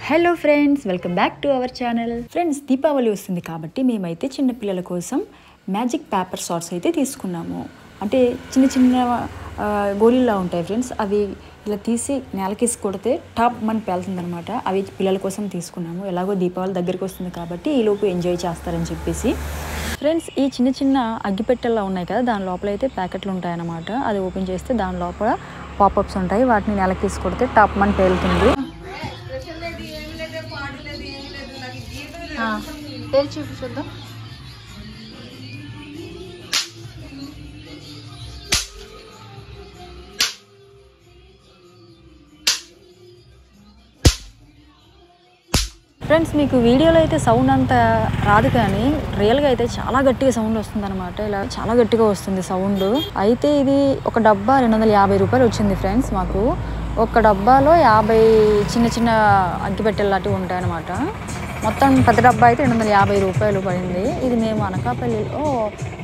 Hello friends, welcome back to our channel. Friends, Deepavali వస్తుంది కాబట్టి మేమైతే చిన్నపిల్లల కోసం మ్యాజిక్ పేపర్ షార్ట్స్ అయితే తీసుకున్నాము. అంటే చిన్న చిన్న గోళీలా ఉంటాయి ఫ్రెండ్స్. అవి ఇలా తీసి నేలకేసి కొడితే టాప్ మన పేలుతుంది అనమాట. అవి పిల్లల కోసం తీసుకున్నాము. ఎలాగో దీపావళి దగ్గరికి వస్తుంది కాబట్టి ఈలోపు ఎంజాయ్ చేస్తారని చెప్పేసి. ఫ్రెండ్స్, ఈ చిన్న చిన్న అగ్గిపెట్టెల్లా ఉన్నాయి కదా, దాని లోపల అయితే ప్యాకెట్లు ఉంటాయన్నమాట. అది ఓపెన్ చేస్తే దాని లోపల పాపప్స్ ఉంటాయి. వాటిని నేలకేసి కొడితే టాప్ మన పేలుతుంది. పేరు చూద్దాం. ఫ్రెండ్స్, మీకు వీడియోలో అయితే సౌండ్ అంత రాదు, కానీ రియల్గా అయితే చాలా గట్టిగా సౌండ్ వస్తుంది అనమాట. ఇలా చాలా గట్టిగా వస్తుంది సౌండ్. అయితే ఇది ఒక డబ్బా 250 రూపాయలు వచ్చింది ఫ్రెండ్స్. మాకు ఒక డబ్బాలో 50 చిన్న చిన్న అగ్గిపెట్టెల్లాంటివి ఉంటాయన్నమాట. మొత్తం పెద్ద డబ్బా అయితే 250 రూపాయలు పడింది. ఇది మేము అనకాపల్లిలో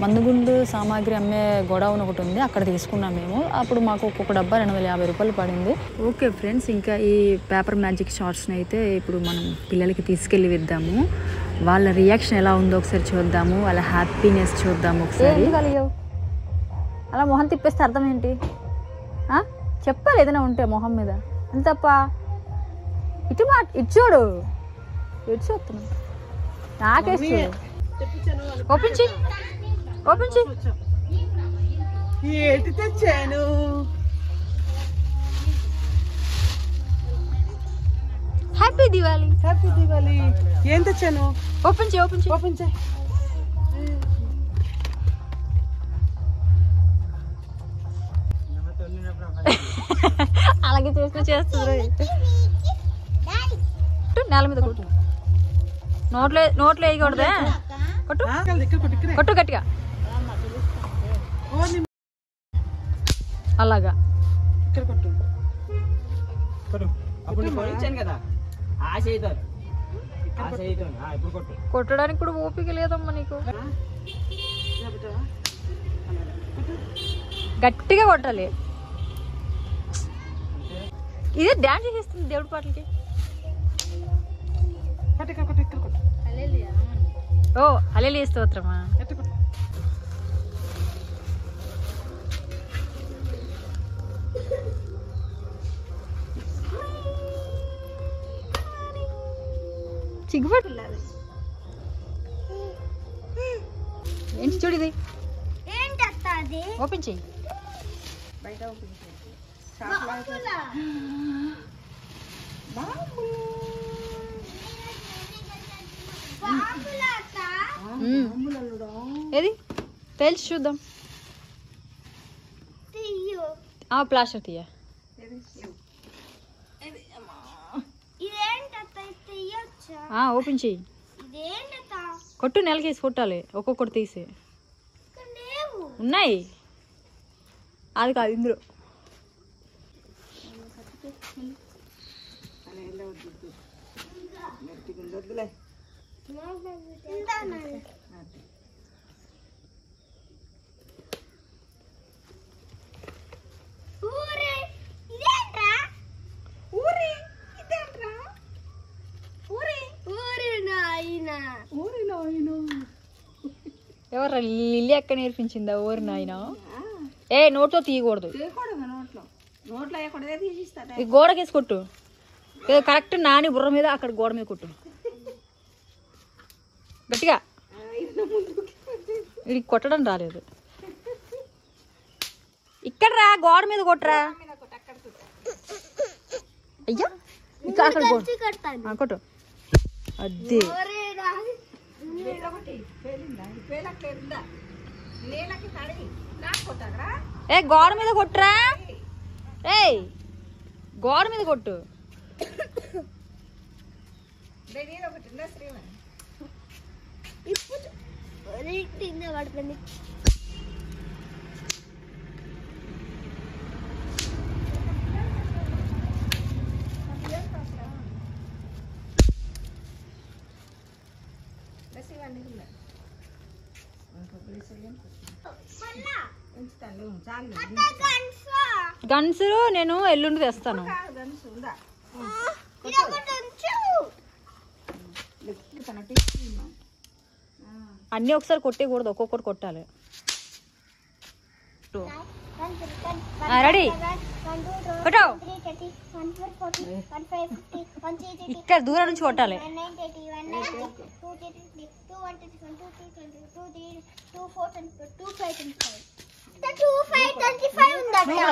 మందుగుండు సామాగ్రి అమ్మే గోడౌన్ ఒకటి ఉంది, అక్కడ తీసుకున్నాం మేము. అప్పుడు మాకు ఒక్కొక్క డబ్బా 250 రూపాయలు పడింది. ఓకే ఫ్రెండ్స్, ఇంకా ఈ పేపర్ మ్యాజిక్ షార్ట్స్ని అయితే ఇప్పుడు మనం పిల్లలకి తీసుకెళ్ళి విద్దాము. వాళ్ళ రియాక్షన్ ఎలా ఉందో ఒకసారి చూద్దాము. వాళ్ళ హ్యాపీనెస్ చూద్దాము ఒకసారి. అలా మొహం తిప్పేస్తే అర్థం ఏంటి? చెప్పాలి ఏదైనా ఉంటే మొహం మీద. అంతప్ప ఇటు చూడు, ఇటు చూస్తున్నా. నాకేసి ఓపెన్ చేయి, ఓపెన్ చేయి. ఏంటి తెచ్చాను? హ్యాపీ దివాళీ. హ్యాపీ దివాళీ. ఏం తెచ్చాను? ఓపెన్ చేయి, ఓపెన్ చేయి, ఓపెన్ చేయి. అలాగే చేస్తున్నారు. నేల మీద కొట్టు. నోట్లో వేయకూడదే. కొట్టు కొట్టు గట్టిగా. అలాగా కొట్టడానికి కూడా ఓపిక లేదమ్మా నీకు. గట్టిగా కొట్టాలి. ఇదే డాన్స్ చేస్తుంది దేవుడి పాటలకి. ఓ హల్లెలూయా స్తోత్రమా. చిగ్గుపట్టు ఏంటి చూడిది. ఓపెన్ చెయ్యి. బయట ఓపెన్ చేయి. ఏది పేల్చి చూద్దాం. ప్లాస్టర్ తీయ. ఓపెన్ చెయ్యి. కొట్టు, నెలకేసి కొట్టాలి. ఒక్కొక్కటి తీసి ఉన్నాయి. అది కాదు ఇందులో. ఎవరు లిల్లీ అక్క నేర్పించిందా ఊరి నాయన? నోట్లో తీయకూడదు. ఈ గోడకేసి కొట్టు. కరెక్ట్ నాని బుర్ర మీద అక్కడ గోడ మీద కొట్టు గట్టిగా. ఇది కొట్టడం రాలేదు. ఇక్కడ రా, గోడ మీద కొట్టరా. అయ్యా ఇక్కడ అక్కడ కొట్టు. అదే గోడ మీద కొట్టురా. గోడ మీద కొట్టు. గన్స్ నేను ఎల్లుండి తెస్తాను. అన్నీ ఒకసారి కొట్టేయకూడదు, ఒక్కొక్కటి కొట్టాలి. రెడీ కొట్టావు. ఇక్కడ దూరం నుంచి కొట్టాలి.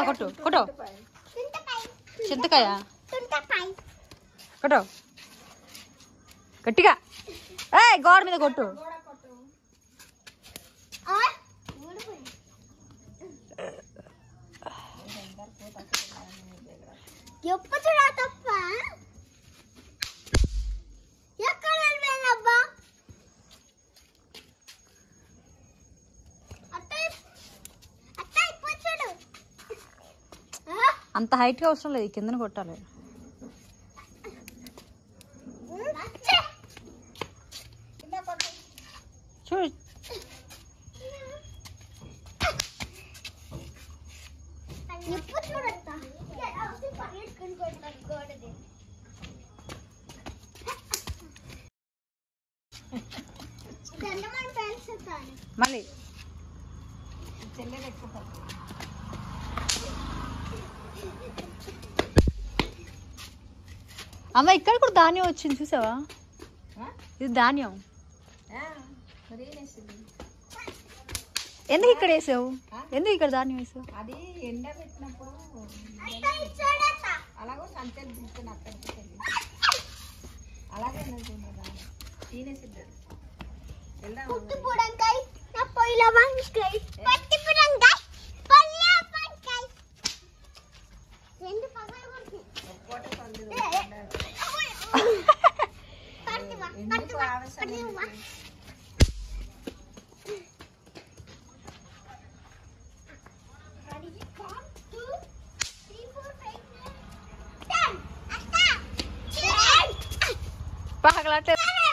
కొట్టు కొట్టు. చింతకాయ కొట్టు గట్టిగా. గోడ మీద కొట్టు. అంత హైట్ గా అవసరం లేదు, కిందన కొట్టాలి. చూడు మళ్ళీ అమ్మ ఇక్కడ కూడా ధాన్యం వచ్చింది చూసావా? ఇది ధాన్యం. ఎందుకు ఇక్కడ వేసావు? ఎందుకు ఇక్కడ ధాన్యం వేసావు? అది ఎండ పెట్టినప్పుడు అలాగో సంతలు తీసుకుని అక్కడికి అలాగే పగలట్లేదు.